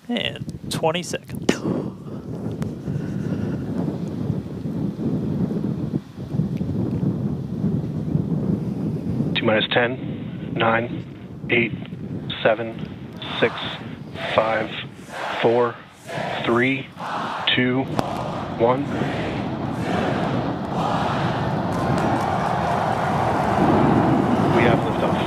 And 20 seconds. Minus 10, 9, 8, 7, 6, 5, 4, 3, 2, 1. We have liftoff.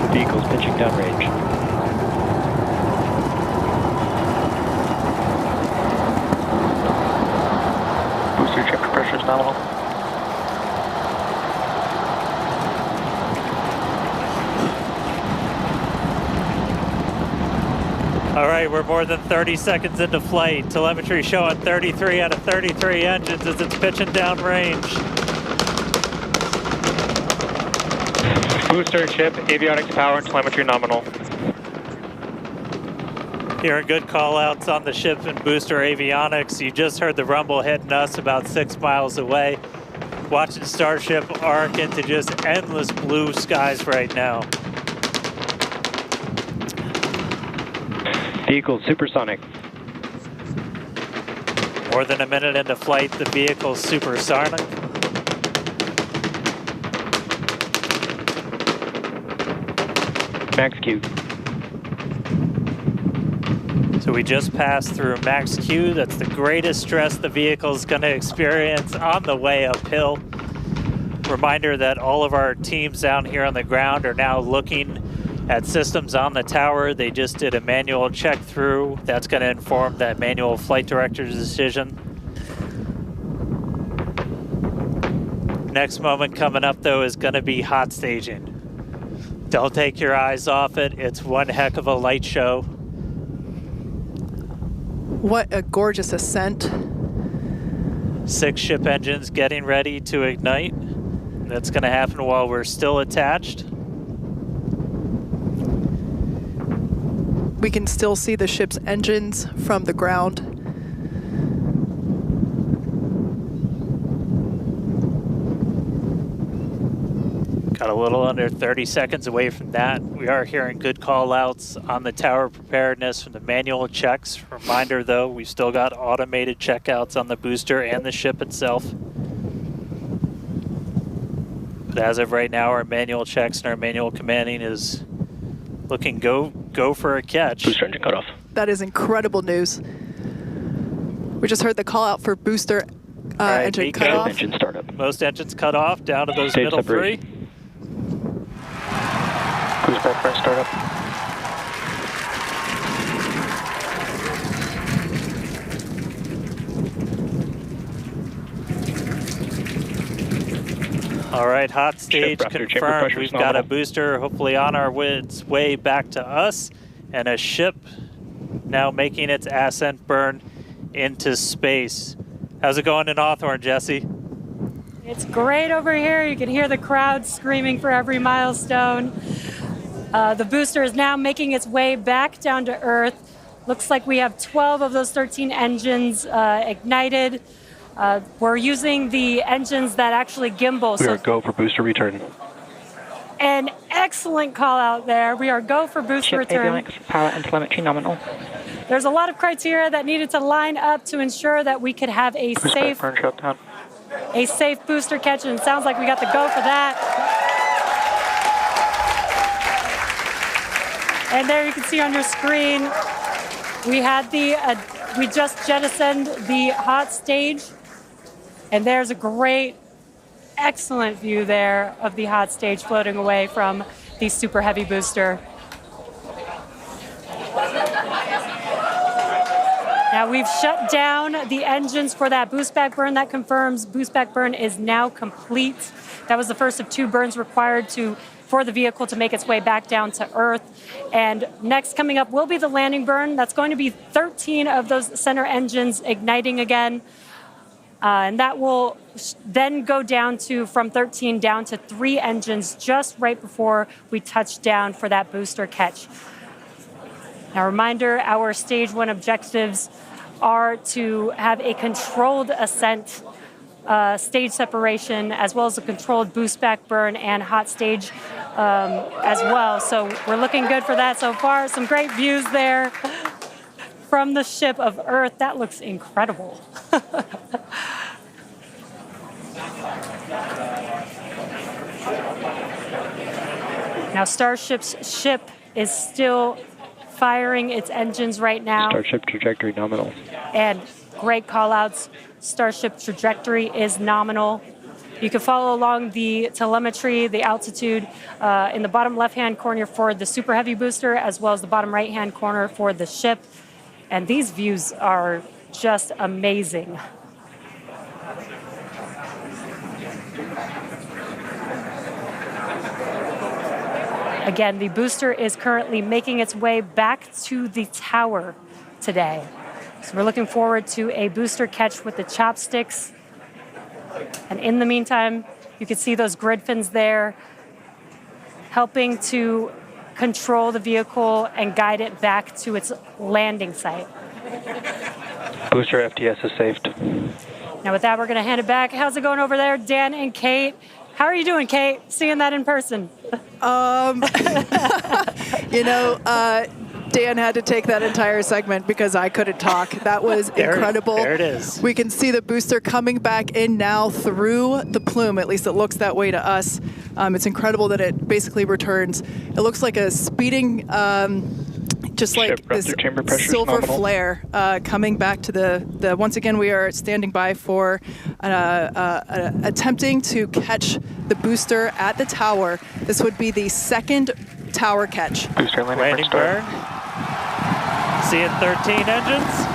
The vehicle's pitching downrange. Pressure's nominal. All right, we're more than 30 seconds into flight. Telemetry showing 33 out of 33 engines as it's pitching downrange. Booster, ship, avionics, power, and telemetry nominal. Hearing good call-outs on the ship and booster avionics. You just heard the rumble hitting us about 6 miles away. Watching Starship arc into just endless blue skies right now. Vehicle supersonic. More than a minute into flight, the vehicle's supersonic. Max Q. So we just passed through max Q. That's the greatest stress the vehicle is going to experience on the way uphill. Reminder that all of our teams down here on the ground are now looking at systems on the tower. They just did a manual check through. That's going to inform that manual flight director's decision. Next moment coming up, though, is going to be hot staging. Don't take your eyes off it. It's one heck of a light show. What a gorgeous ascent. 6 ship engines getting ready to ignite. That's going to happen while we're still attached. We can still see the ship's engines from the ground. Got a little under 30 seconds away from that. We are hearing good call outs on the tower preparedness from the manual checks. Reminder though, we've still got automated checkouts on the booster and the ship itself. But as of right now, our manual checks and our manual commanding is looking go for a catch. Booster engine cutoff. That is incredible news. We just heard the call out for booster engine cutoff. Engine startup. Most engines cut off, down to those Stage middle separation. 3. Cruise prep startup. All right, hot stage Chamber confirmed. pressure We've is got a nominal. booster hopefully on its way back to us, and a ship now making its ascent burn into space. How's it going in Hawthorne, Jesse? It's great over here. You can hear the crowd screaming for every milestone. The booster is now making its way back down to Earth. Looks like we have 12 of those 13 engines ignited. We're using the engines that actually gimbal. We are go for booster return. An excellent call out there. We are go for booster Ship return. avionics, power and telemetry nominal. There's a lot of criteria that needed to line up to ensure that we could have a safe shutdown. booster catch, and it sounds like we got the go for that. And there you can see on your screen, we had we just jettisoned the hot stage, and there's a great, excellent view there of the hot stage floating away from the super heavy booster. Now we've shut down the engines for that boost back burn. That confirms boost back burn is now complete. That was the first of 2 burns required for the vehicle to make its way back down to Earth. And next coming up will be the landing burn. That's going to be 13 of those center engines igniting again. And that will then go down from 13 down to 3 engines just right before we touch down for that booster catch. Now, reminder, our stage 1 objectives are to have a controlled ascent, stage separation, as well as a controlled boost back burn and hot stage as well. So we're looking good for that so far. Some great views there from the ship of Earth. That looks incredible. Now Starship's ship is still firing its engines right now. Starship trajectory nominal. And great call-outs. Starship trajectory is nominal. You can follow along the telemetry, the altitude in the bottom left-hand corner for the Super Heavy booster, as well as the bottom right-hand corner for the ship. And these views are just amazing. Again, the booster is currently making its way back to the tower today. So we're looking forward to a booster catch with the chopsticks. And in the meantime, you can see those grid fins there, helping to control the vehicle and guide it back to its landing site. Booster FTS is saved. Now with that, we're gonna hand it back. How's it going over there, Dan and Kate? How are you doing, Kate? Seeing that in person? You know, Dan had to take that entire segment because I couldn't talk. That was incredible. There it is. We can see the booster coming back in now through the plume. At least it looks that way to us. It's incredible that it basically returns. It looks like a speeding, just like this silver flare coming back to the. Once again, we are standing by for attempting to catch the booster at the tower. This would be the second tower catch. Booster landing burn. Seeing 13 engines.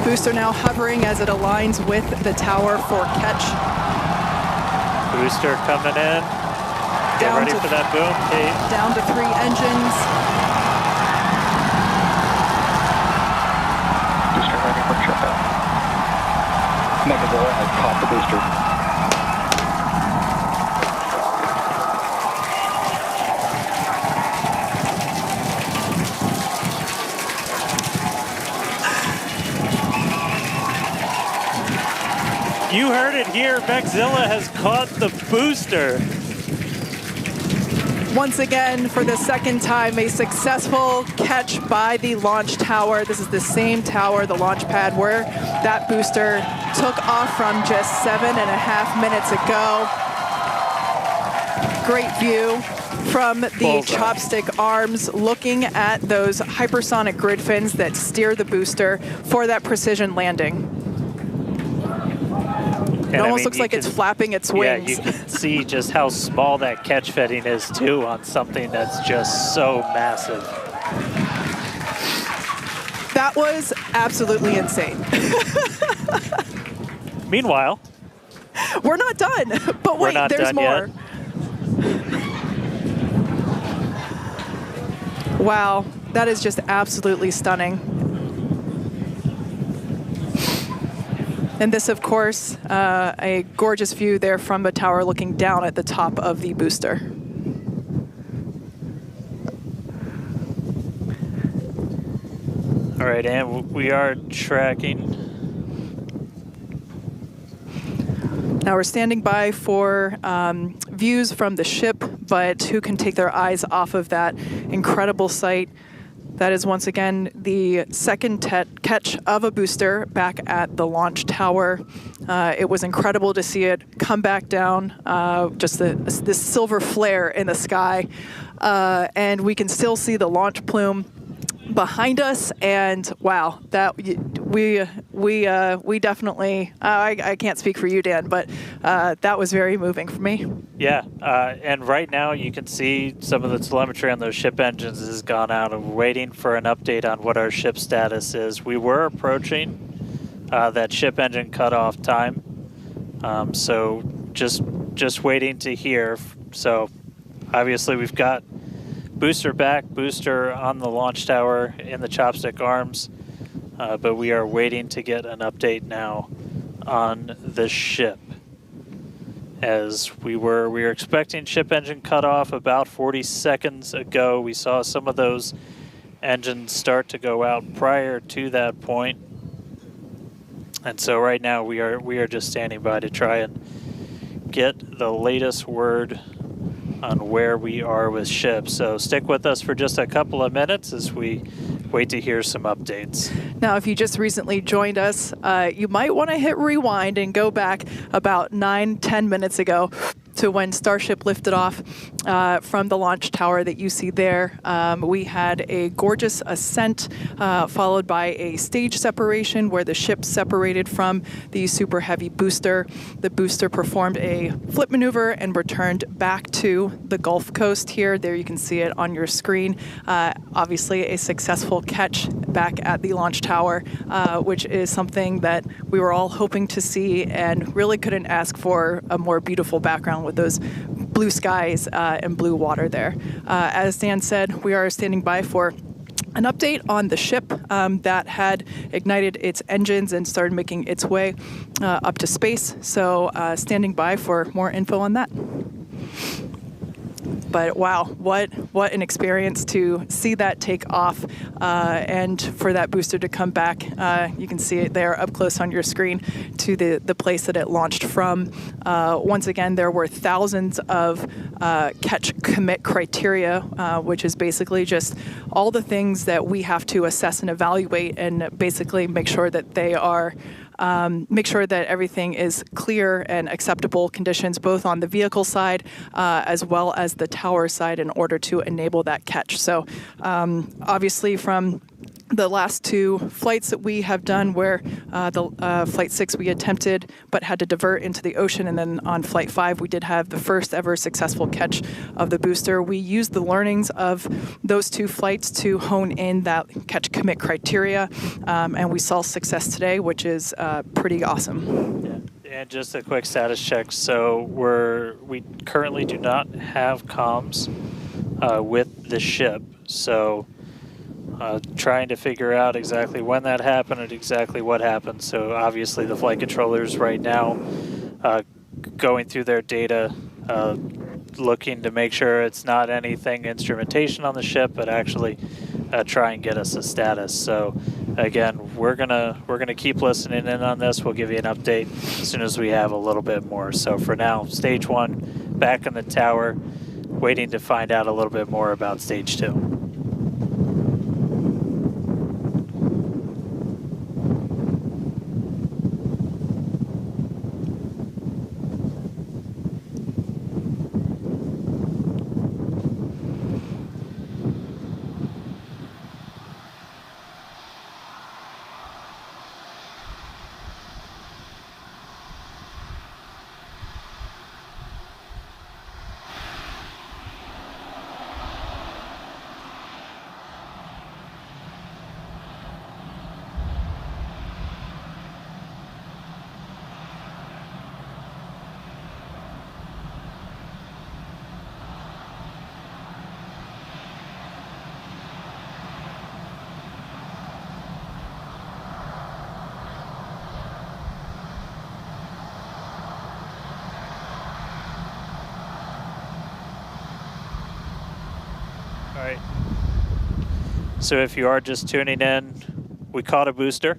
Booster now hovering as it aligns with the tower for catch. Booster coming in. Get ready for that boom, Kate. Down to 3 engines. Booster landing for shutdown. Megazilla has caught the booster. You heard it here. Megazilla has caught the booster. Once again, for the second time, a successful catch by the launch tower. This is the same tower, the launch pad, where that booster took off from just 7.5 minutes ago. Great view from the chopstick arms, looking at those hypersonic grid fins that steer the booster for that precision landing. It almost looks like it's flapping its wings. Yeah, you can see just how small that catch fitting is, too, on something that's just so massive. That was absolutely insane. Meanwhile, we're not done, but wait, there's more. Wow, that is just absolutely stunning. And this, of course, a gorgeous view there from the tower looking down at the top of the booster. All right, and we are tracking. Now we're standing by for views from the ship, but who can take their eyes off of that incredible sight? That is once again the second catch of a booster back at the launch tower. It was incredible to see it come back down, just this silver flare in the sky. And we can still see the launch plume behind us, and wow, that we definitely I can't speak for you, Dan, but that was very moving for me. Yeah, and right now you can see some of the telemetry on those ship engines has gone out, and we're waiting for an update on what our ship status is. We were approaching that ship engine cutoff time, so just waiting to hear. So obviously we've got booster back, booster on the launch tower in the chopstick arms, but we are waiting to get an update now on the ship. As we were expecting ship engine cutoff about 40 seconds ago. We saw some of those engines start to go out prior to that point. And so right now we are just standing by to try and get the latest word on where we are with ships. So stick with us for just a couple of minutes as we wait to hear some updates. Now, if you just recently joined us, you might want to hit rewind and go back about 9-10 minutes ago to when Starship lifted off from the launch tower that you see there. We had a gorgeous ascent followed by a stage separation where the ship separated from the super heavy booster. The booster performed a flip maneuver and returned back to the Gulf Coast here. There you can see it on your screen. Obviously a successful catch back at the launch tower, which is something that we were all hoping to see and really couldn't ask for a more beautiful background with those blue skies and blue water there. As Dan said, we are standing by for an update on the ship that had ignited its engines and started making its way up to space. So standing by for more info on that. But wow, what an experience to see that take off and for that booster to come back. You can see it there up close on your screen to the place that it launched from. Once again, there were thousands of catch commit criteria, which is basically just all the things that we have to assess and evaluate and basically make sure that they are make sure that everything is clear and acceptable conditions, both on the vehicle side as well as the tower side, in order to enable that catch. So obviously from the last two flights that we have done, where the Flight 6 we attempted but had to divert into the ocean, and then on Flight 5 we did have the first ever successful catch of the booster. We used the learnings of those two flights to hone in that catch commit criteria, and we saw success today, which is pretty awesome. Yeah. And just a quick status check. So we currently do not have comms with the ship. So trying to figure out exactly when that happened and exactly what happened. So obviously the flight controllers right now going through their data, looking to make sure it's not anything instrumentation on the ship, but actually try and get us a status. So again, we're gonna keep listening in on this. We'll give you an update as soon as we have a little bit more. So for now, stage 1 back in the tower, waiting to find out a little bit more about stage 2. All right. So if you are just tuning in, we caught a booster,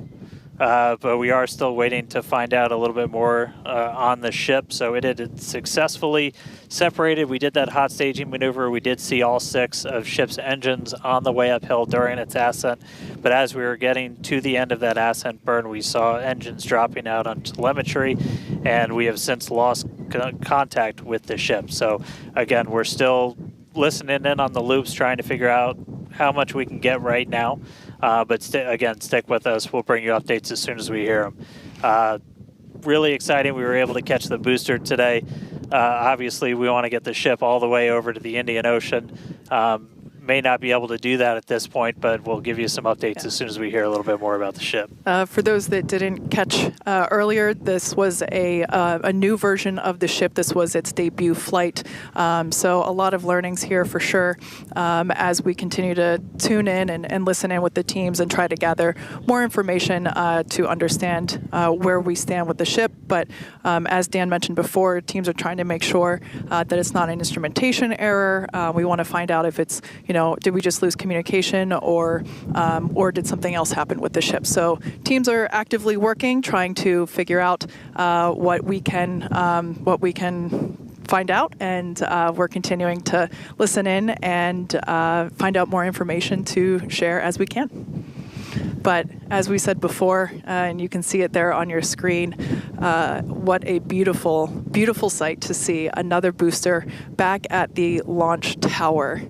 but we are still waiting to find out a little bit more on the ship. So it had successfully separated. We did that hot staging maneuver. We did see all 6 of ship's engines on the way uphill during its ascent. But as we were getting to the end of that ascent burn, we saw engines dropping out on telemetry, and we have since lost contact with the ship. So again, we're still listening in on the loops, trying to figure out how much we can get right now. But again, stick with us. We'll bring you updates as soon as we hear them. Really exciting. We were able to catch the booster today. Obviously, we want to get the ship all the way over to the Indian Ocean. May not be able to do that at this point, but we'll give you some updates as soon as we hear a little bit more about the ship. For those that didn't catch earlier, this was a new version of the ship. This was its debut flight. So a lot of learnings here for sure as we continue to tune in and listen in with the teams and try to gather more information to understand where we stand with the ship. But as Dan mentioned before, teams are trying to make sure that it's not an instrumentation error. We want to find out if it's, did we just lose communication, or did something else happen with the ship? So teams are actively working, trying to figure out what we can find out, and we're continuing to listen in and find out more information to share as we can. But as we said before, and you can see it there on your screen, what a beautiful, beautiful sight to see another booster back at the launch tower.